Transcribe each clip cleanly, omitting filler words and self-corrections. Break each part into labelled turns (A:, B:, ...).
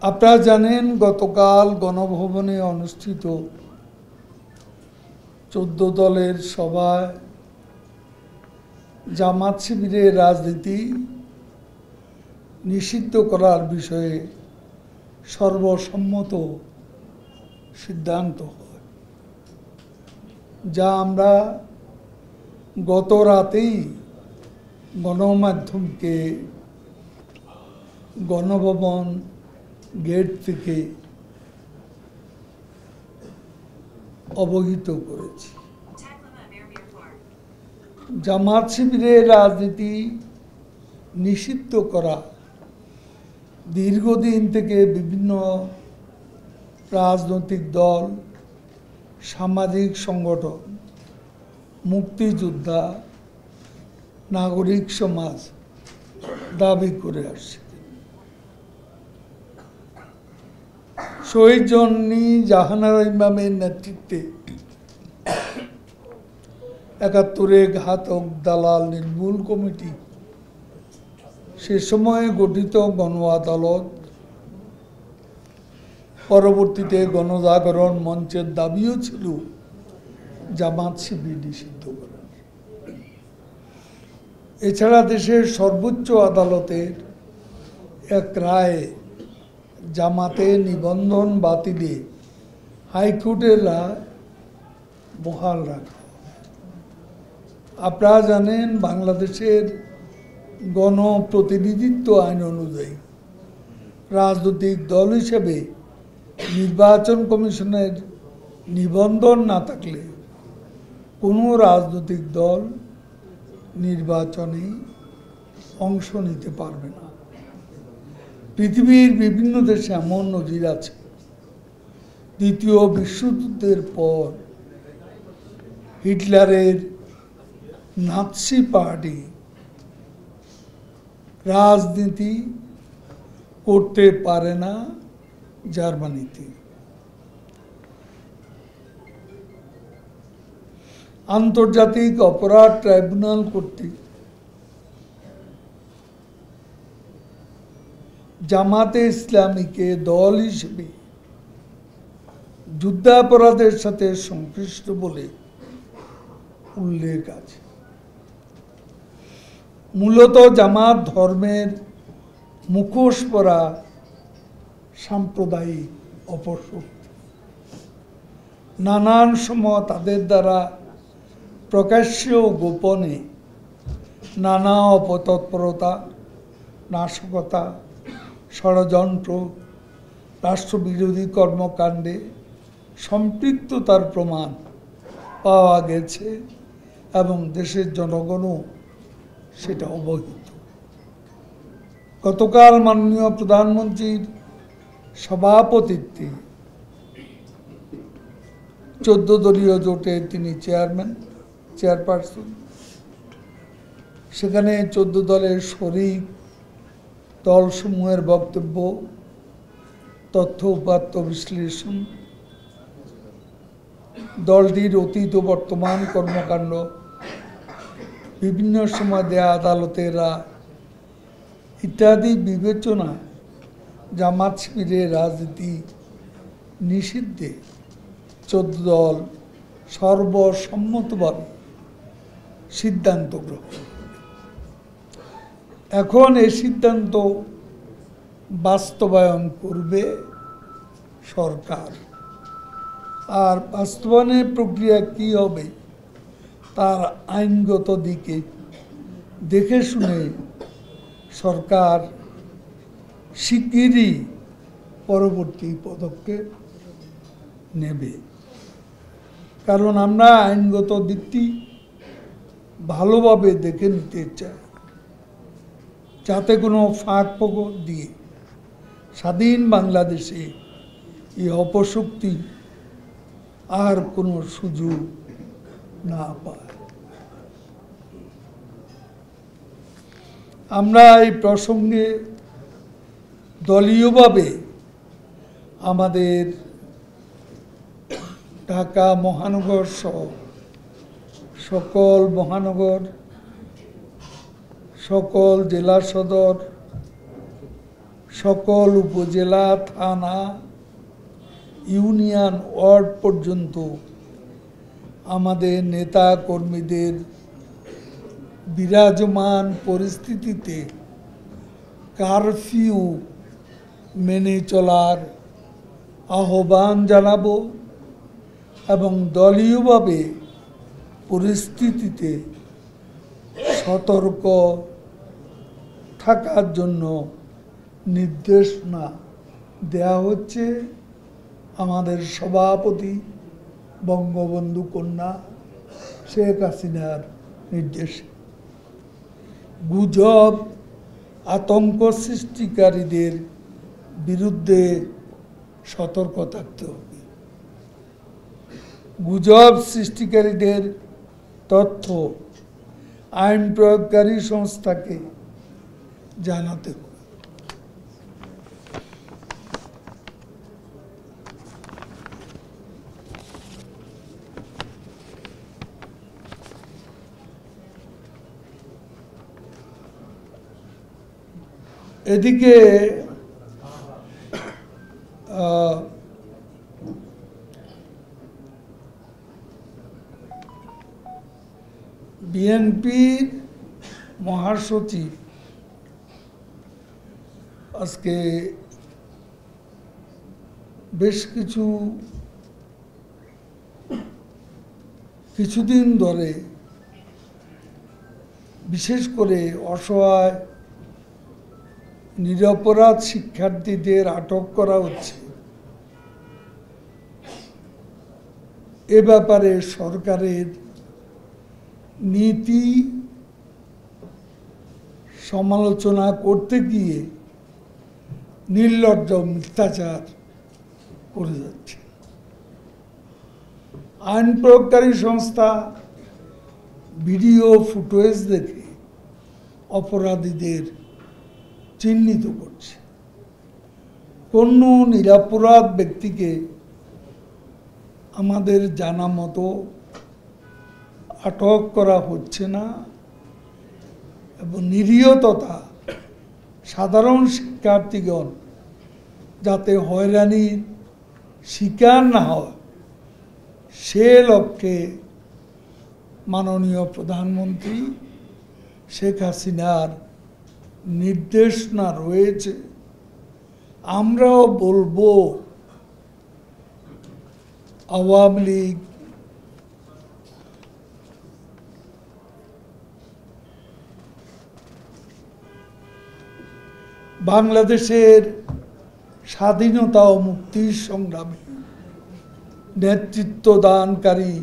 A: আপনারা জানেন গতকাল গণভবনে অনুষ্ঠিত 14 দলের সভায় জামাত শিবিরের রাজনীতি নিষিদ্ধ করার বিষয়ে সর্বসম্মত সিদ্ধান্ত হয়, যা আমরা গত রাতেই গণমাধ্যমকে গণভবন গেট থেকে অবহিত করেছি। জামাত শিবিরের রাজনীতি নিষিদ্ধ করা দীর্ঘদিন থেকে বিভিন্ন রাজনৈতিক দল, সামাজিক সংগঠন, মুক্তিযোদ্ধা, নাগরিক সমাজ দাবি করে আসছে। শহীদ জননী জাহানারা ইমামের নেতৃত্বে ৭১ ঘাতক দালাল নির্মূল কমিটি, সে সময়ে গঠিত গণ আদালত, পরবর্তীতে গণজাগরণ মঞ্চের দাবিও ছিল জামাত শিবির নিষিদ্ধ করার। এছাড়া দেশের সর্বোচ্চ আদালতের এক রায়ে জামাতে নিবন্ধন বাতিলে হাইকোর্টের রায় বহাল রাখা। আপনারা জানেন বাংলাদেশের গণপ্রতিনিধিত্ব আইন অনুযায়ী রাজনৈতিক দল হিসেবে নির্বাচন কমিশনের নিবন্ধন না থাকলে কোনো রাজনৈতিক দল নির্বাচনে অংশ নিতে পারবে না। পৃথিবীর বিভিন্ন দেশে এমন নজির আছে। দ্বিতীয় বিশ্বযুদ্ধের পর হিটলারের নাৎসি পার্টি রাজনীতি করতে পারে না জার্মানিতে। আন্তর্জাতিক অপরাধ ট্রাইব্যুনাল কর্তৃক জামাতে ইসলামীকে দল হিসেবে যুদ্ধাপরাধের সাথে সংশ্লিষ্ট বলে উল্লেখ আছে। মূলত জামাত ধর্মের মুখোশ পরা সাম্প্রদায়িক অপশক্তি। নানান সময় তাদের দ্বারা প্রকাশ্য ও গোপনে নানা অপতৎপরতা, নাশকতা, ষড়যন্ত্র, রাষ্ট্রবিরোধী কর্মকাণ্ডে সম্পৃক্ততার প্রমাণ পাওয়া গেছে এবং দেশের জনগণও সেটা অবহিত। গতকাল মাননীয় প্রধানমন্ত্রীর সভাপতিত্বে 14 দলীয় জোটের তিনি চেয়ারপারসন, সেখানে 14 দলের শরিক দলসমূহের বক্তব্য, তথ্য উপাত্ত বিশ্লেষণ, দলটির অতীত ও বর্তমান কর্মকাণ্ড, বিভিন্ন সময় দেয়া আদালতের রায় ইত্যাদি বিবেচনা জামাত শিবিরের রাজনীতি নিষিদ্ধে 14 দল সর্বসম্মতভাবে সিদ্ধান্ত গ্রহণ। এখন এই সিদ্ধান্ত বাস্তবায়ন করবে সরকার। আর বাস্তবায়নের প্রক্রিয়া কি হবে তার আইনগত দিকে দেখে শুনে সরকার শিগগিরই পরবর্তী পদক্ষেপ নেবে। কারণ আমরা আইনগত দিকটি ভালোভাবে দেখে নিতে চাই, যাতে কোনো ফাঁক ফোকর দিয়ে স্বাধীন বাংলাদেশে এই অপশক্তি আর কোনো সুযোগ না পায়। আমরা এই প্রসঙ্গে দলীয়ভাবে আমাদের ঢাকা মহানগর সহ সকল মহানগর, সকল জেলা সদর, সকল উপজেলা, থানা, ইউনিয়ন, ওয়ার্ড পর্যন্ত আমাদের নেতা কর্মীদের বিরাজমান পরিস্থিতিতে কারফিউ মেনে চলার আহ্বান জানাবো এবং দলীয়ভাবে পরিস্থিতিতে সতর্ক থাকার জন্য নির্দেশনা দেয়া হচ্ছে আমাদের সভাপতি বঙ্গবন্ধু কন্যা শেখ হাসিনার নির্দেশে। গুজব, আতঙ্ক সৃষ্টিকারীদের বিরুদ্ধে সতর্ক থাকতে হবে। গুজব সৃষ্টিকারীদের তথ্য আইন প্রয়োগকারী সংস্থাকে জানাতে হবে। এদিকে বিএনপির মহাসচিব আজকে বেশ কিছুদিন ধরে বিশেষ করে অসহায় নিরপরাধ শিক্ষার্থীদের আটক করা হচ্ছে, এ ব্যাপারে সরকারের নীতি সমালোচনা করতে গিয়ে নির্লজ্জ মিথ্যাচার করে যাচ্ছে। আইন প্রয়োগকারী সংস্থা ভিডিও ফুটেজ দেখে অপরাধীদের চিহ্নিত করছে। কোন নিরপরাধ ব্যক্তিকে আমাদের জানা মতো আটক করা হচ্ছে না এবং নিরীহ তথা সাধারণ শিক্ষার্থীগণ যাতে হয়রানির শিকার না হয় সে লক্ষ্যে মাননীয় প্রধানমন্ত্রী শেখ হাসিনার নির্দেশনা রয়েছে। আমরাও বলবো আওয়ামী লীগ বাংলাদেশের স্বাধীনতা ও মুক্তির সংগ্রামে নেতৃত্ব দানকারী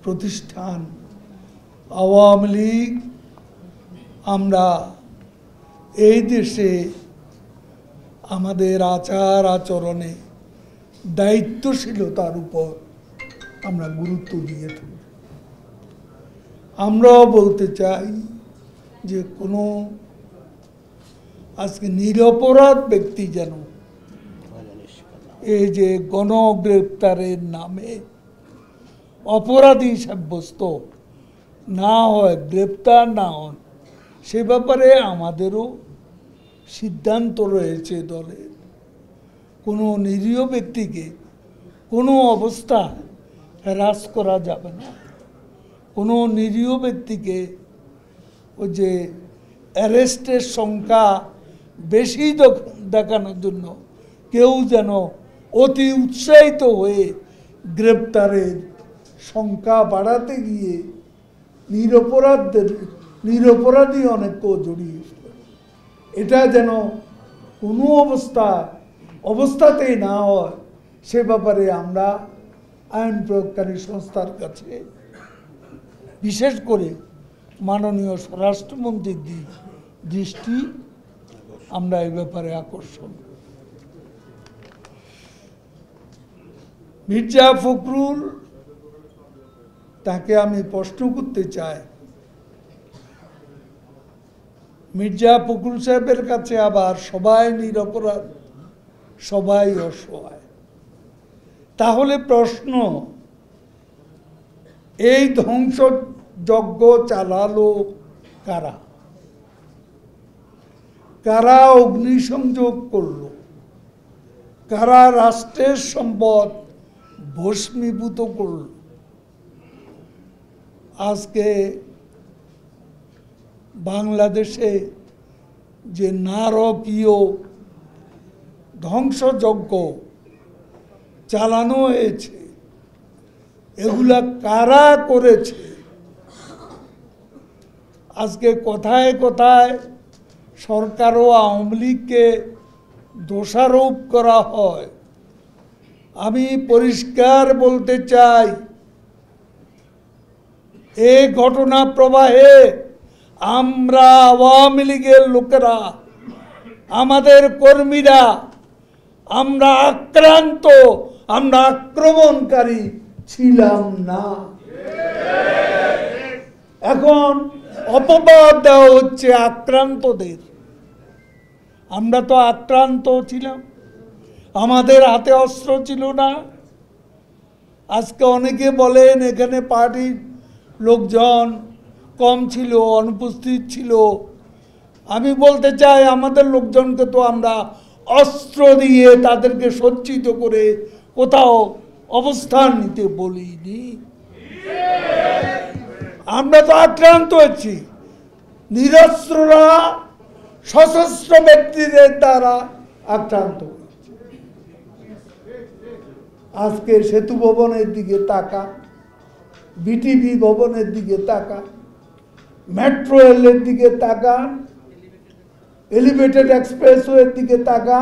A: প্রতিষ্ঠান আওয়ামী লীগ আমরা এই দেশে আমাদের আচার আচরণে দায়িত্বশীলতার উপর আমরা গুরুত্ব দিয়ে থাকি। আমরাও বলতে চাই যে কোনো আজকে নিরপরাধ ব্যক্তি যেন এই যে গণগ্রেপ্তারের নামে অপরাধী সাব্যস্ত না হয়, গ্রেপ্তার না হন, সে ব্যাপারে আমাদেরও সিদ্ধান্ত রয়েছে দলের। কোনো নিরীহ ব্যক্তিকে কোনো অবস্থা হ্রাস করা যাবে না। কোনো নিরীহ ব্যক্তিকে ওই যে অ্যারেস্টের সংখ্যা বেশি দেখানোর জন্য কেউ যেন অতি উৎসাহিত হয়ে গ্রেপ্তারের সংখ্যা বাড়াতে গিয়ে নিরপরাধী অনেককেও জড়িয়ে, এটা যেন কোনো অবস্থাতেই না হয় সে ব্যাপারে আমরা আইন প্রয়োগকারী সংস্থার কাছে বিশেষ করে মাননীয় স্বরাষ্ট্রমন্ত্রীর দৃষ্টি আমরা এই ব্যাপারে আকর্ষণ। মির্জা ফখরুল, তাকে আমি প্রশ্ন করতে চাই, মির্জা ফখরুল সাহেবের কাছে আবার সবাই নিরপরাধ, সবাই অসহায়। তাহলে প্রশ্ন, এই ধ্বংসযজ্ঞ চালালো কারা? কারা অগ্নিসংযোগ করল, কারা রাষ্ট্রের সম্পদ ভস্মীভূত করল। আজকে বাংলাদেশে যে নারকীয় ধ্বংসযজ্ঞ চালানো হয়েছে, এগুলা কারা করেছে? আজকে কথায় কথায় সরকার ও আওয়ামী লীগকে দোষারোপ করা হয়। আমি পরিষ্কার বলতে চাই, এই ঘটনা প্রবাহে আমরা আওয়ামী লীগের লোকেরা, আমাদের কর্মীরা, আমরা আক্রান্ত, আমরা আক্রমণকারী ছিলাম না। এখন অপবাদ দেওয়া হচ্ছে আক্রান্তদের। আমরা তো আক্রান্ত ছিলাম, আমাদের হাতে অস্ত্র ছিল না। আজকে অনেকে বলেন এখানে পার্টির লোকজন কম ছিল, অনুপস্থিত ছিল। আমি বলতে চাই, আমাদের লোকজনকে তো আমরা অস্ত্র দিয়ে তাদেরকে সজ্জিত করে কোথাও অবস্থান নিতে বলিনি। আমরা তো আক্রান্ত হচ্ছি, নিরস্ত্ররা সশস্ত্র ব্যক্তিদের দ্বারা আক্রান্ত হচ্ছে। আজকে সেতু ভবনের দিকে তাকা, বিটিভি ভবনের দিকে তাকা, মেট্রো রেলের দিকে তাকা, এলিভেটেড এক্সপ্রেসওয়ের দিকে তাকা,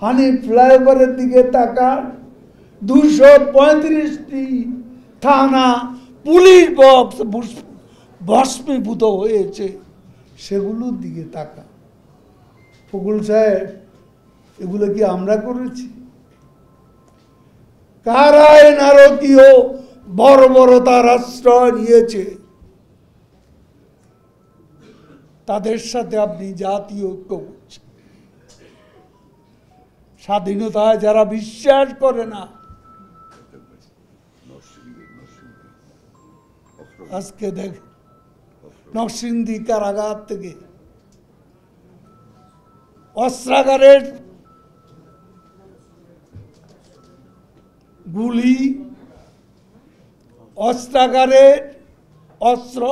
A: হানি ফ্লাইওভারের দিকে তাকা, 235টি থানা পুলিশ বক্স ভস্মীভূত হয়েছে, সেগুলোর দিকে তাকা। ফকুল সাহেব, এগুলো কি আমরা করেছি? কারায় নারকীয় বর্বরতার আশ্রয় নিয়েছে, তাদের সাথে আপনি জাতীয় ঐক্য করছেন। স্বাধীনতায় যারা বিশ্বাস করে না, আজকে দেখ নরসিংদী কারাগার থেকে অস্ত্রাগারের গুলি, অস্ত্রাগারের অস্ত্র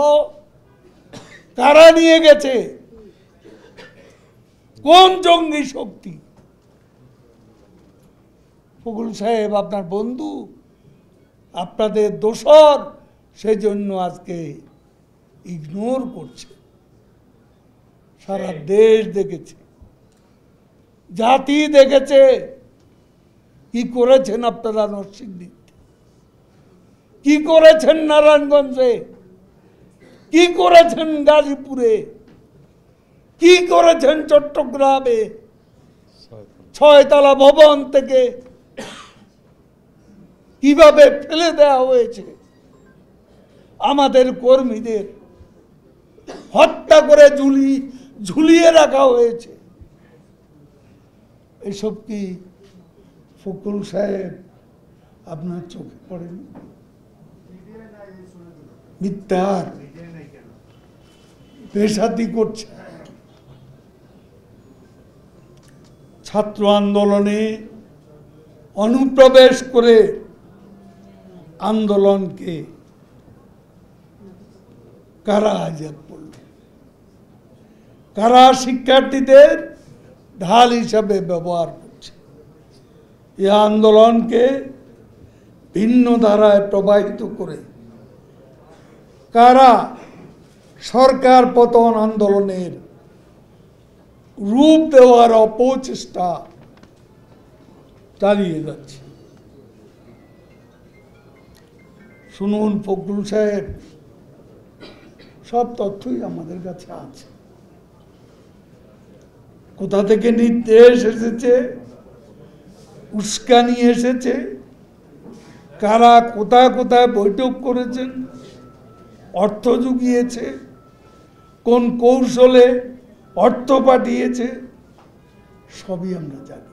A: কারা নিয়ে গেছে? কোন জঙ্গি শক্তি? ফকুল সাহেব আপনার বন্ধু, আপনাদের দোসর, সেই জন্য আজকে ইগনোর করছে। সারা দেশ দেখেছে, জাতি দেখেছে কি করেছেন আপনারা নরসিংদীতে, কি করেছেন নারায়ণগঞ্জে, কি করেছেন গাজীপুরে, কি করেছেন চট্টগ্রামে। 6তলা ভবন থেকে কিভাবে ফেলে দেওয়া হয়েছে, আমাদের কর্মীদের হত্যা করে ঝুলিয়ে রাখা হয়েছে। এসব কি ফকুল সাহেব আপনার চোখে পড়েনি? মিথ্যার পেশাতি করছে। ছাত্র আন্দোলনে অনুপ্রবেশ করে আন্দোলনকে কারা হাইজ্যাক করল, কারা শিক্ষার্থীদের ঢাল হিসাবে ব্যবহার করছে, এই আন্দোলনকে ভিন্ন ধারায় প্রবাহিত করে কারা সরকার পতন আন্দোলনের রূপ দেওয়ার অপচেষ্টা চালিয়ে যাচ্ছে। শুনুন ফখরুল সাহেব, সব তথ্যই আমাদের কাছে আছে। কোথা থেকে নির্দেশ এসেছে, উস্কানি এসেছে, কারা কোথায় কোথায় বৈঠক করেছেন, অর্থ জুগিয়েছে, কোন কৌশলে অর্থ পাঠিয়েছে, সবই আমরা জানি।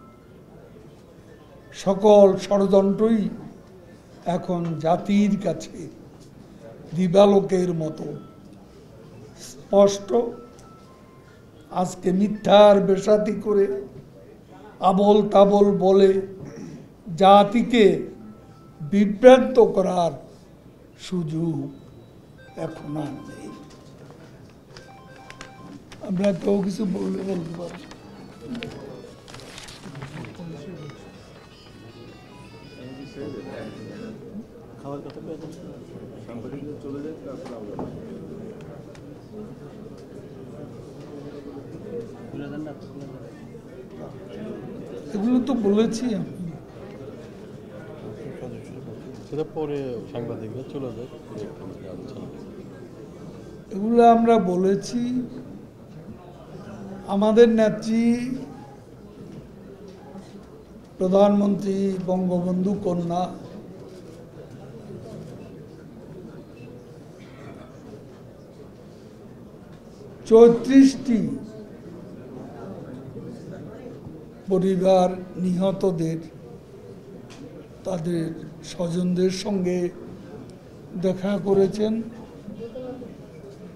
A: সকল ষড়যন্ত্রই এখন জাতির কাছে দিবালোকের মতো স্পষ্ট আজকে মিথ্যার বেসাতি করে আবল তাবল বলে জাতিকে বিভ্রান্ত করার সুযোগ এখন আর নেই। আমরা কেউ কিছু বললে বলতে পারি। এগুলো তো বলেছি আমি।
B: সেটা পরে সাংবাদিকরা চলে যায়।
A: এগুলো আমরা বলেছি। আমাদের নেত্রী প্রধানমন্ত্রী বঙ্গবন্ধু কন্যা চৌত্রিশটি পরিবার নিহতদের তাদের স্বজনদের সঙ্গে দেখা করেছেন,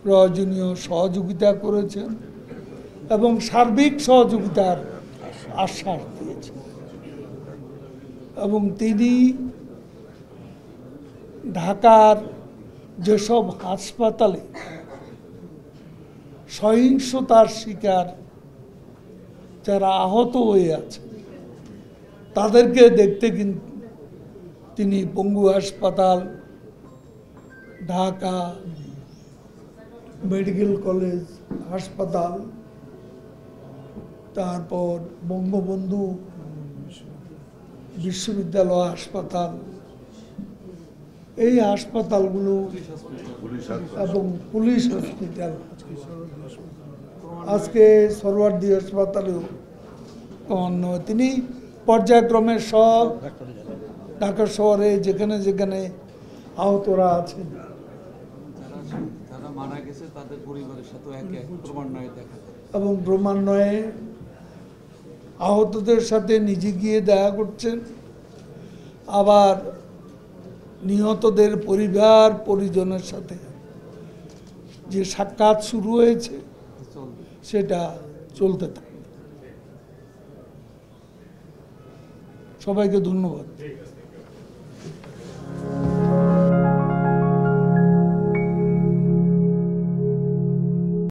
A: প্রয়োজনীয় সহযোগিতা করেছেন এবং সার্বিক সহযোগিতার আশ্বাস দিয়েছেন। এবং তিনি ঢাকার যেসব হাসপাতালে সহিংসতার শিকার যারা আহত হয়ে আছে তাদেরকে দেখতে কিন্তু তিনি পঙ্গু হাসপাতাল, ঢাকা মেডিকেল কলেজ হাসপাতাল, তারপর বঙ্গবন্ধু বিশ্ববিদ্যালয় হাসপাতাল, এই হাসপাতালগুলো এবং পুলিশ হসপিটাল, আজকে সরওয়ার্দী হাসপাতালেও তিনি পর্যায়ক্রমে সব ঢাকা শহরে যেখানে যেখানে আহতরা আছেন
C: মারা গেছে তাদের পরিবারের সাথে ক্রমান্বয়ে দেখা
A: এবং ক্রমান্বয়ে আহতদের সাথে নিজে গিয়ে দেখা করছেন। আবার নিহতদের পরিবার পরিজনের সাথে যে সাক্ষাৎ শুরু হয়েছে সেটা চলতে থাকে। সবাইকে ধন্যবাদ।